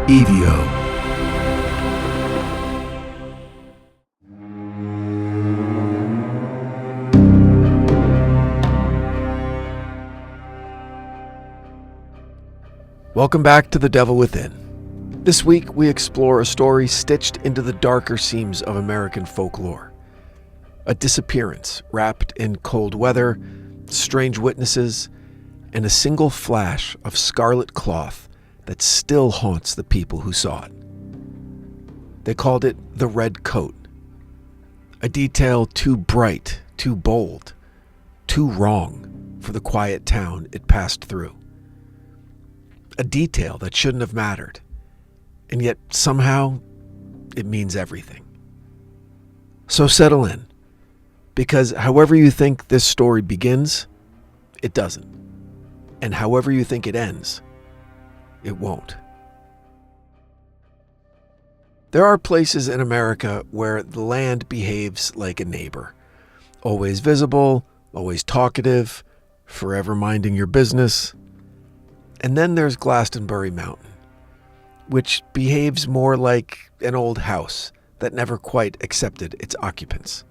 EVO. Welcome back to The Devil Within. This week we explore a story stitched into the darker seams of American folklore. A disappearance wrapped in cold weather, strange witnesses, and a single flash of scarlet cloth that still haunts the people who saw it. They called it the Red Coat, a detail too bright, too bold, too wrong for the quiet town it passed through. A detail that shouldn't have mattered, and yet somehow it means everything. So settle in, because however you think this story begins, it doesn't. And however you think it ends, it won't. There are places in America where the land behaves like a neighbor. Always visible, always talkative, forever minding your business. And then there's Glastenbury Mountain, which behaves more like an old house that never quite accepted its occupants.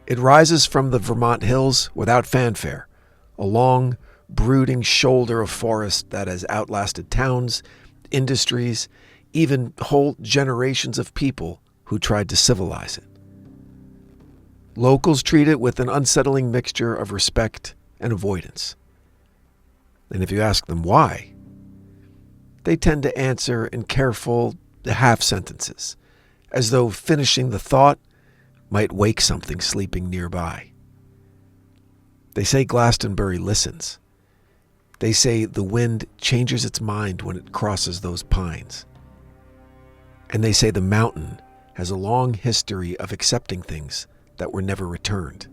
It rises from the Vermont hills without fanfare, a long, brooding shoulder of forest that has outlasted towns, industries, even whole generations of people who tried to civilize it. Locals treat it with an unsettling mixture of respect and avoidance. And if you ask them why, they tend to answer in careful half sentences, as though finishing the thought might wake something sleeping nearby. They say Glastonbury listens. They say the wind changes its mind when it crosses those pines. And they say the mountain has a long history of accepting things that were never returned.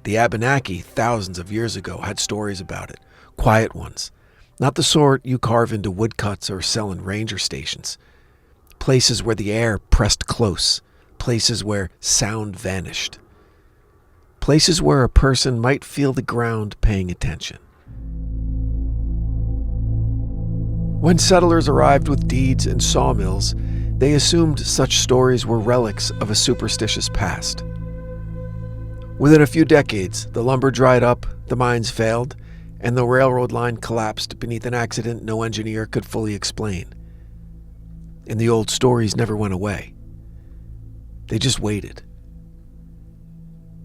The Abenaki, thousands of years ago, had stories about it. Quiet ones, not the sort you carve into woodcuts or sell in ranger stations. Places where the air pressed close, places where sound vanished. Places where a person might feel the ground paying attention. When settlers arrived with deeds and sawmills, they assumed such stories were relics of a superstitious past. Within a few decades, the lumber dried up, the mines failed, and the railroad line collapsed beneath an accident no engineer could fully explain. And the old stories never went away. They just waited.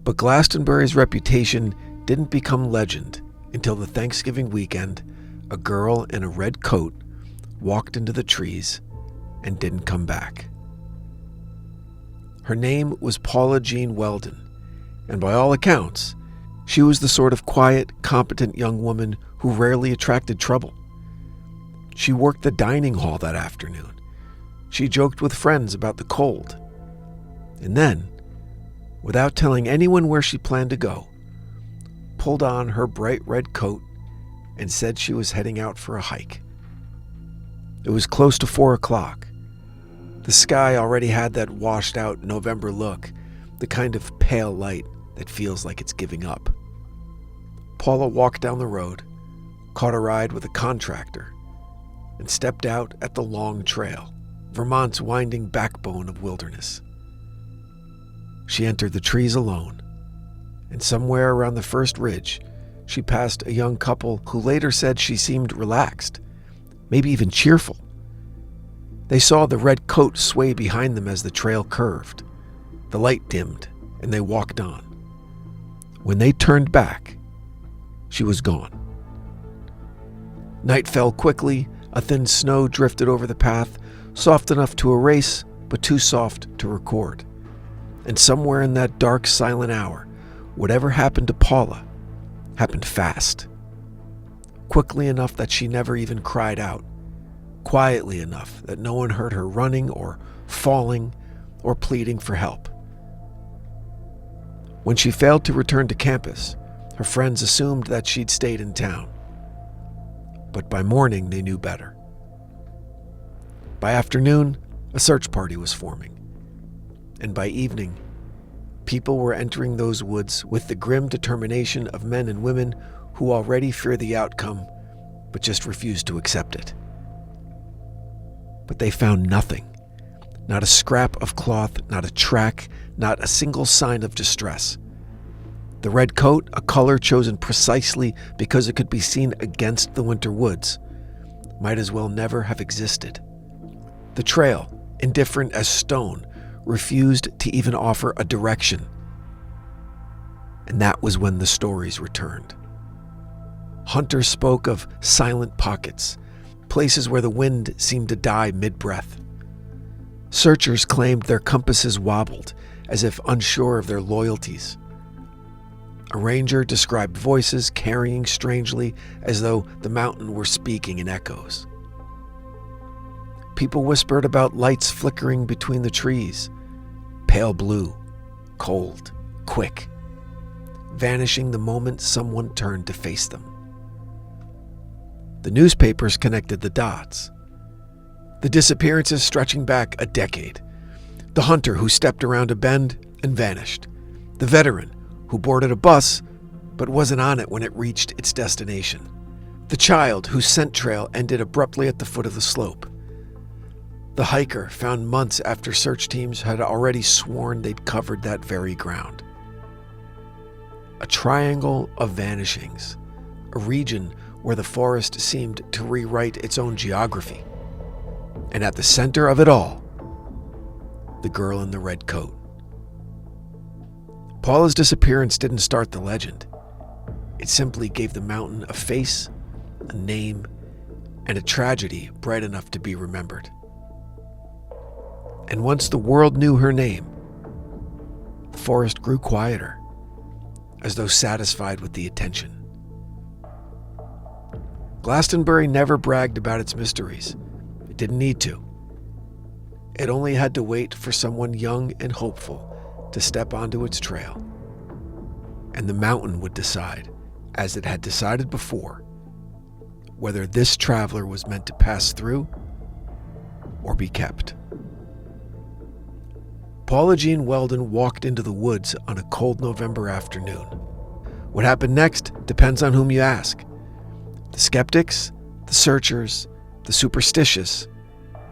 But Glastonbury's reputation didn't become legend until the Thanksgiving weekend, a girl in a red coat walked into the trees and didn't come back. Her name was Paula Jean Welden, and by all accounts, she was the sort of quiet, competent young woman who rarely attracted trouble. She worked the dining hall that afternoon. She joked with friends about the cold. And then, without telling anyone where she planned to go, pulled on her bright red coat and said she was heading out for a hike. It was close to 4 o'clock. The sky already had that washed-out November look, the kind of pale light that feels like it's giving up. Paula walked down the road, caught a ride with a contractor, and stepped out at the long trail, Vermont's winding backbone of wilderness. She entered the trees alone, and somewhere around the first ridge, she passed a young couple who later said she seemed relaxed, maybe even cheerful. They saw the red coat sway behind them as the trail curved. The light dimmed, and they walked on. When they turned back, she was gone. Night fell quickly. A thin snow drifted over the path, soft enough to erase, but too soft to record. And somewhere in that dark, silent hour, whatever happened to Paula happened fast. Quickly enough that she never even cried out. Quietly enough that no one heard her running or falling or pleading for help. When she failed to return to campus, her friends assumed that she'd stayed in town. But by morning, they knew better. By afternoon, a search party was forming. And by evening, people were entering those woods with the grim determination of men and women who already fear the outcome, but just refused to accept it. But they found nothing. Not a scrap of cloth, not a track, not a single sign of distress. The red coat, a color chosen precisely because it could be seen against the winter woods, might as well never have existed. The trail, indifferent as stone, refused to even offer a direction. And that was when the stories returned. Hunters spoke of silent pockets, places where the wind seemed to die mid-breath. Searchers claimed their compasses wobbled, as if unsure of their loyalties. A ranger described voices carrying strangely, as though the mountain were speaking in echoes. People whispered about lights flickering between the trees, pale blue, cold, quick, vanishing the moment someone turned to face them. The newspapers connected the dots. The disappearances stretching back a decade. The hunter who stepped around a bend and vanished. The veteran who boarded a bus but wasn't on it when it reached its destination. The child whose scent trail ended abruptly at the foot of the slope. The hiker found months after search teams had already sworn they'd covered that very ground. A triangle of vanishings, a region where the forest seemed to rewrite its own geography. And at the center of it all, the girl in the red coat. Paula's disappearance didn't start the legend. It simply gave the mountain a face, a name, and a tragedy bright enough to be remembered. And once the world knew her name, the forest grew quieter, as though satisfied with the attention. Glastenbury never bragged about its mysteries. It didn't need to. It only had to wait for someone young and hopeful to step onto its trail. And the mountain would decide, as it had decided before, whether this traveler was meant to pass through or be kept. Paula Jean Welden walked into the woods on a cold November afternoon. What happened next depends on whom you ask. The skeptics, the searchers, the superstitious,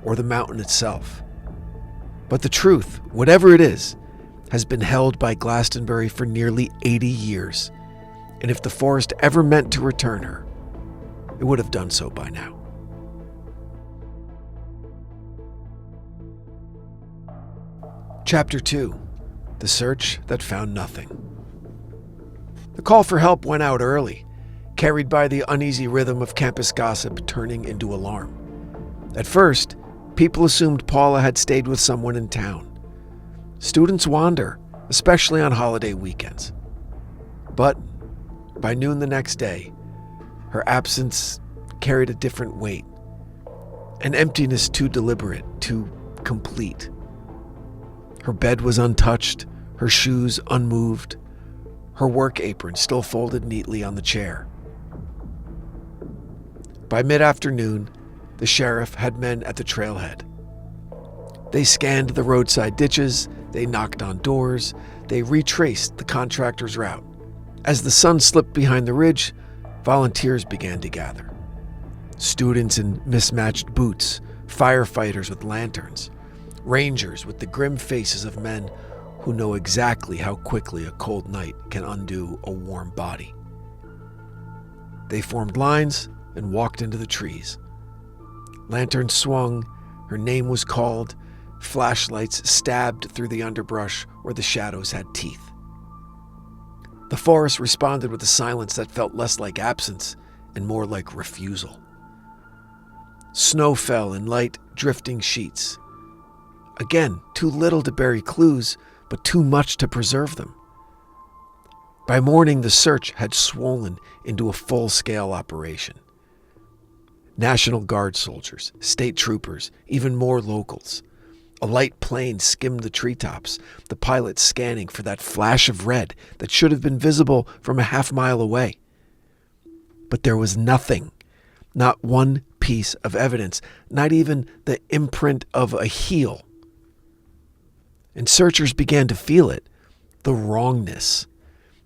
or the mountain itself. But the truth, whatever it is, has been held by Glastenbury for nearly 80 years, and if the forest ever meant to return her, it would have done so by now. Chapter 2. The Search That Found Nothing. The call for help went out early, carried by the uneasy rhythm of campus gossip turning into alarm. At first, people assumed Paula had stayed with someone in town. Students wander, especially on holiday weekends. But by noon the next day, her absence carried a different weight, an emptiness too deliberate, too complete. Her bed was untouched, her shoes unmoved, her work apron still folded neatly on the chair. By mid-afternoon, the sheriff had men at the trailhead. They scanned the roadside ditches, they knocked on doors, they retraced the contractor's route. As the sun slipped behind the ridge, volunteers began to gather. Students in mismatched boots, firefighters with lanterns, rangers with the grim faces of men who know exactly how quickly a cold night can undo a warm body. They formed lines and walked into the trees. Lanterns swung, her name was called, flashlights stabbed through the underbrush where the shadows had teeth. The forest responded with a silence that felt less like absence and more like refusal. Snow fell in light, drifting sheets. Again, too little to bury clues, but too much to preserve them. By morning, the search had swollen into a full-scale operation. National Guard soldiers, state troopers, even more locals. A light plane skimmed the treetops, the pilot scanning for that flash of red that should have been visible from a half-mile away. But there was nothing, not one piece of evidence, not even the imprint of a heel. And searchers began to feel it, the wrongness,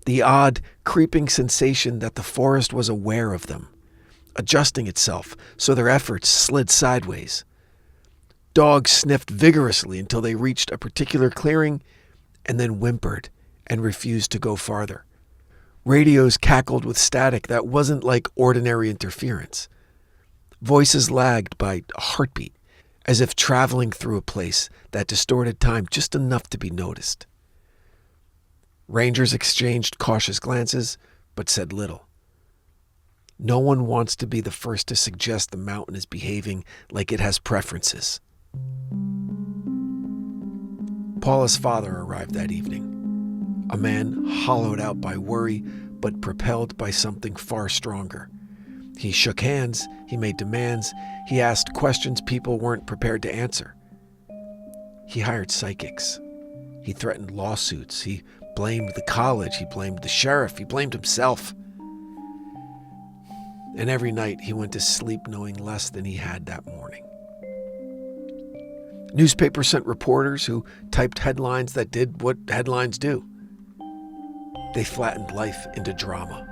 the odd, creeping sensation that the forest was aware of them, adjusting itself so their efforts slid sideways. Dogs sniffed vigorously until they reached a particular clearing and then whimpered and refused to go farther. Radios cackled with static that wasn't like ordinary interference. Voices lagged by a heartbeat, as if traveling through a place that distorted time just enough to be noticed. Rangers exchanged cautious glances, but said little. No one wants to be the first to suggest the mountain is behaving like it has preferences. Paula's father arrived that evening, a man hollowed out by worry, but propelled by something far stronger. He shook hands, he made demands, he asked questions people weren't prepared to answer. He hired psychics. He threatened lawsuits. He blamed the college. He blamed the sheriff. He blamed himself. And every night he went to sleep knowing less than he had that morning. Newspapers sent reporters who typed headlines that did what headlines do. They flattened life into drama.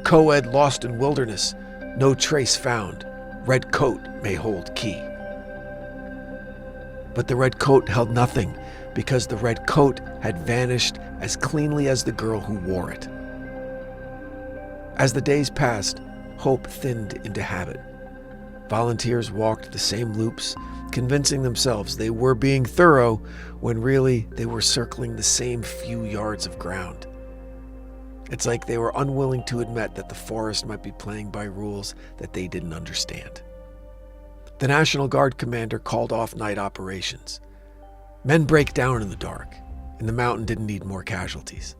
Co-ed lost in wilderness, no trace found. Red coat may hold key. But the red coat held nothing because the red coat had vanished as cleanly as the girl who wore it. As the days passed, hope thinned into habit. Volunteers walked the same loops, convincing themselves they were being thorough when really they were circling the same few yards of ground. It's like they were unwilling to admit that the forest might be playing by rules that they didn't understand. The National Guard commander called off night operations. Men break down in the dark, and the mountain didn't need more casualties.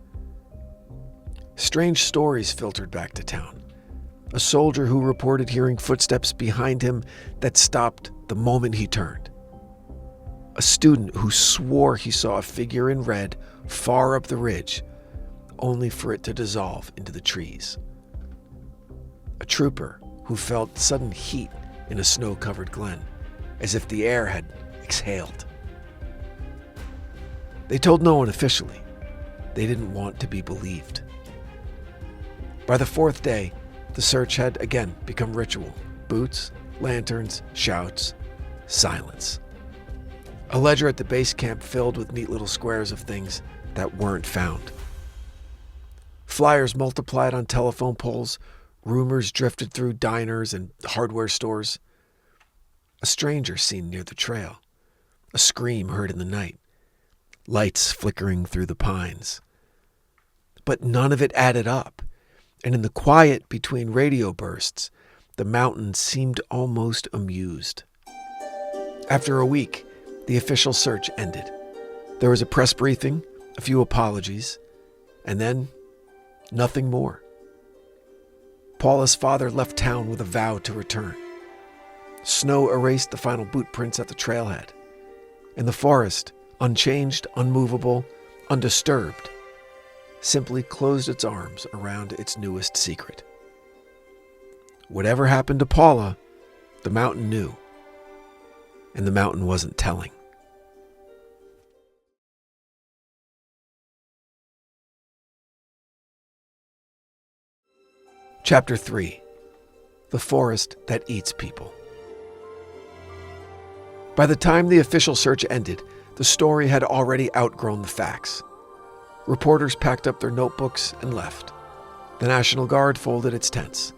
Strange stories filtered back to town. A soldier who reported hearing footsteps behind him that stopped the moment he turned. A student who swore he saw a figure in red far up the ridge, only for it to dissolve into the trees. A trooper who felt sudden heat in a snow-covered glen, as if the air had exhaled. They told no one officially. They didn't want to be believed. By the fourth day, the search had again become ritual. Boots, lanterns, shouts, silence. A ledger at the base camp filled with neat little squares of things that weren't found. Flyers multiplied on telephone poles. Rumors drifted through diners and hardware stores. A stranger seen near the trail. A scream heard in the night. Lights flickering through the pines. But none of it added up. And in the quiet between radio bursts, the mountain seemed almost amused. After a week, the official search ended. There was a press briefing, a few apologies, and then nothing more. Paula's father left town with a vow to return. Snow erased the final boot prints at the trailhead. And the forest, unchanged, unmovable, undisturbed, simply closed its arms around its newest secret. Whatever happened to Paula, the mountain knew. And the mountain wasn't telling. Chapter 3. The Forest That Eats People. By the time the official search ended, the story had already outgrown the facts. Reporters packed up their notebooks and left. The National Guard folded its tents.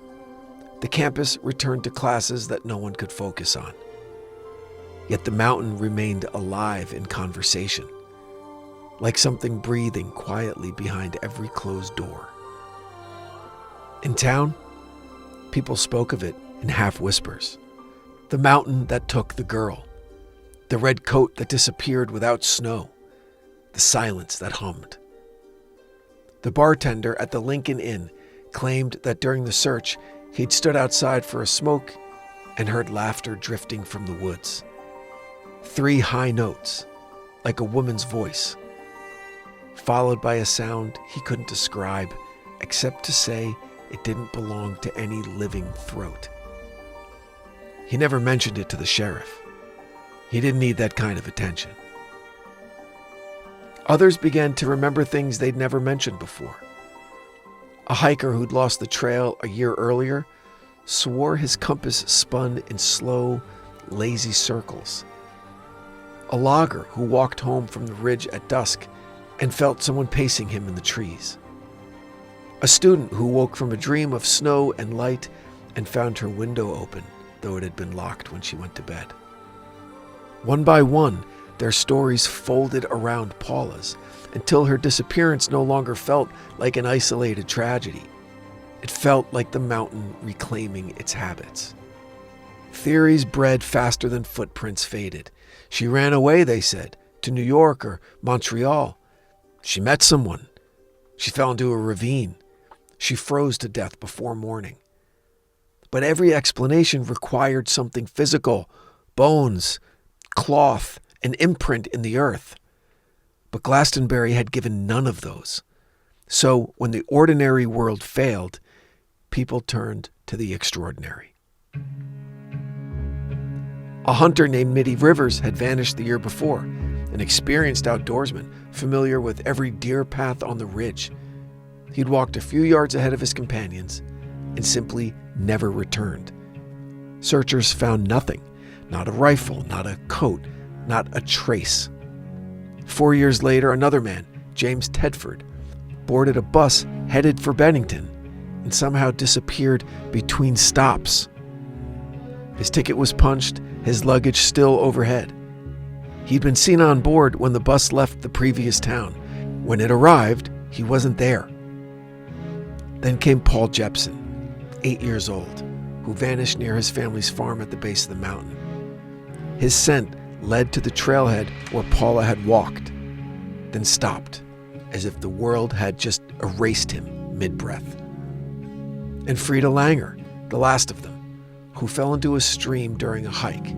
The campus returned to classes that no one could focus on. Yet the mountain remained alive in conversation, like something breathing quietly behind every closed door. In town, people spoke of it in half whispers. The mountain that took the girl. The red coat that disappeared without snow. The silence that hummed. The bartender at the Lincoln Inn claimed that during the search, he'd stood outside for a smoke and heard laughter drifting from the woods. 3 high notes, like a woman's voice, followed by a sound he couldn't describe except to say it didn't belong to any living throat. He never mentioned it to the sheriff. He didn't need that kind of attention. Others began to remember things they'd never mentioned before. A hiker who'd lost the trail a year earlier swore his compass spun in slow, lazy circles. A logger who walked home from the ridge at dusk and felt someone pacing him in the trees. A student who woke from a dream of snow and light and found her window open, though it had been locked when she went to bed. One by one, their stories folded around Paula's until her disappearance no longer felt like an isolated tragedy. It felt like the mountain reclaiming its habits. Theories bred faster than footprints faded. She ran away, they said, to New York or Montreal. She met someone. She fell into a ravine. She froze to death before morning. But every explanation required something physical: bones, cloth, an imprint in the earth. But Glastenbury had given none of those. So when the ordinary world failed, people turned to the extraordinary. A hunter named Mitty Rivers had vanished the year before, an experienced outdoorsman, familiar with every deer path on the ridge. He'd walked a few yards ahead of his companions and simply never returned. Searchers found nothing, not a rifle, not a coat, not a trace. 4 years later, another man, James Tedford, boarded a bus headed for Bennington and somehow disappeared between stops. His ticket was punched, his luggage still overhead. He'd been seen on board when the bus left the previous town. When it arrived, he wasn't there. Then came Paul Jepson, 8 years old, who vanished near his family's farm at the base of the mountain. His scent led to the trailhead where Paula had walked, then stopped, as if the world had just erased him mid-breath. And Frida Langer, the last of them, who fell into a stream during a hike,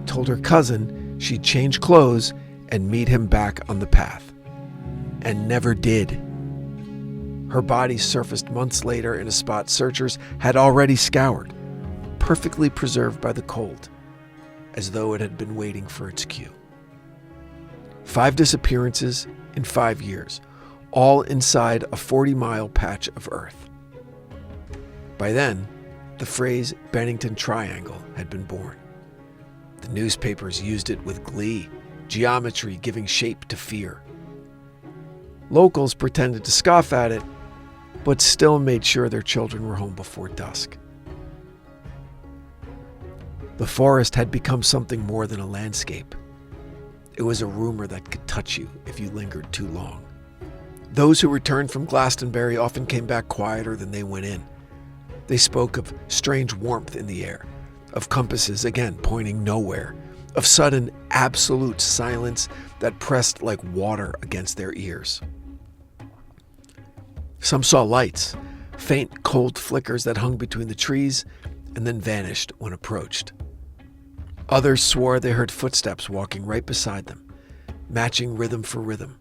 told her cousin she'd change clothes and meet him back on the path. And never did. Her body surfaced months later in a spot searchers had already scoured, perfectly preserved by the cold, as though it had been waiting for its cue. 5 disappearances in 5 years, all inside a 40-mile patch of earth. By then, the phrase Bennington Triangle had been born. The newspapers used it with glee, geometry giving shape to fear. Locals pretended to scoff at it, but still made sure their children were home before dusk. The forest had become something more than a landscape. It was a rumor that could touch you if you lingered too long. Those who returned from Glastenbury often came back quieter than they went in. They spoke of strange warmth in the air, of compasses again pointing nowhere, of sudden absolute silence that pressed like water against their ears. Some saw lights, faint cold flickers that hung between the trees and then vanished when approached. Others swore they heard footsteps walking right beside them, matching rhythm for rhythm,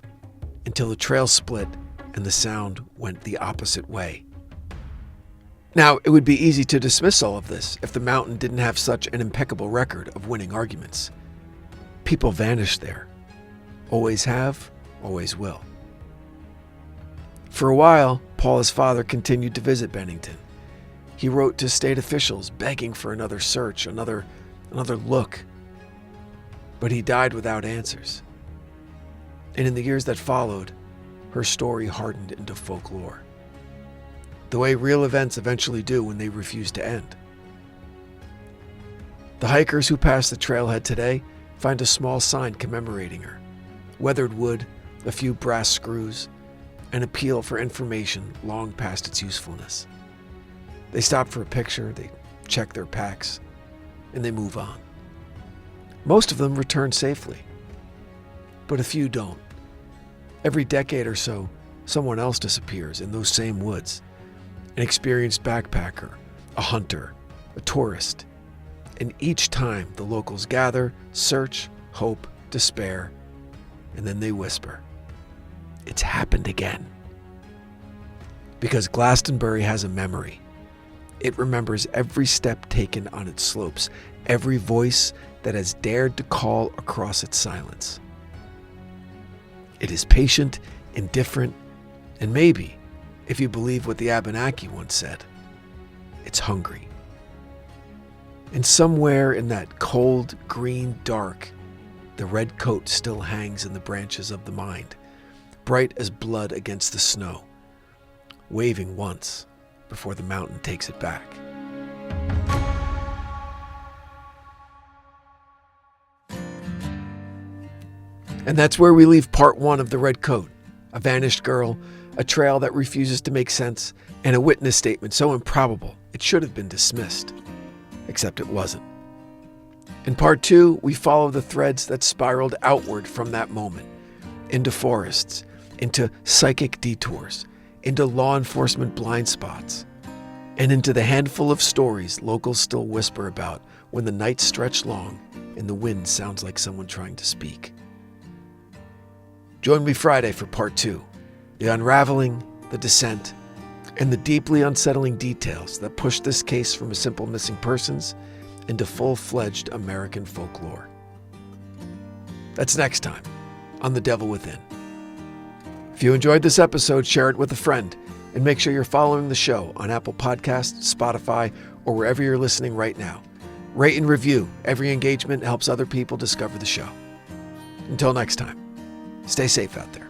until the trail split and the sound went the opposite way. Now, it would be easy to dismiss all of this if the mountain didn't have such an impeccable record of winning arguments. People vanish there. Always have, always will. For a while, Paula's father continued to visit Bennington. He wrote to state officials begging for another search, another look. But he died without answers. And in the years that followed, her story hardened into folklore, the way real events eventually do when they refuse to end. The hikers who pass the trailhead today find a small sign commemorating her, weathered wood, a few brass screws, an appeal for information long past its usefulness. They stop for a picture, they check their packs, and they move on. Most of them return safely, but a few don't. Every decade or so, someone else disappears in those same woods. An experienced backpacker, a hunter, a tourist. And each time the locals gather, search, hope, despair, and then they whisper, "It's happened again." Because Glastenbury has a memory. It remembers every step taken on its slopes, every voice that has dared to call across its silence. It is patient, indifferent, and maybe, if you believe what the Abenaki once said, it's hungry. And somewhere in that cold, green dark, the red coat still hangs in the branches of the mind, bright as blood against the snow, waving once before the mountain takes it back. And that's where we leave part 1 of The Red Coat. A vanished girl, a trail that refuses to make sense, and a witness statement so improbable it should have been dismissed. Except it wasn't. In part 2, we follow the threads that spiraled outward from that moment, into forests, into psychic detours, into law enforcement blind spots, and into the handful of stories locals still whisper about when the nights stretch long and the wind sounds like someone trying to speak. Join me Friday for part 2, the unraveling, the descent, and the deeply unsettling details that push this case from a simple missing persons into full-fledged American folklore. That's next time on The Devil Within. If you enjoyed this episode, share it with a friend, and make sure you're following the show on Apple Podcasts, Spotify, or wherever you're listening right now. Rate and review. Every engagement helps other people discover the show. Until next time, stay safe out there.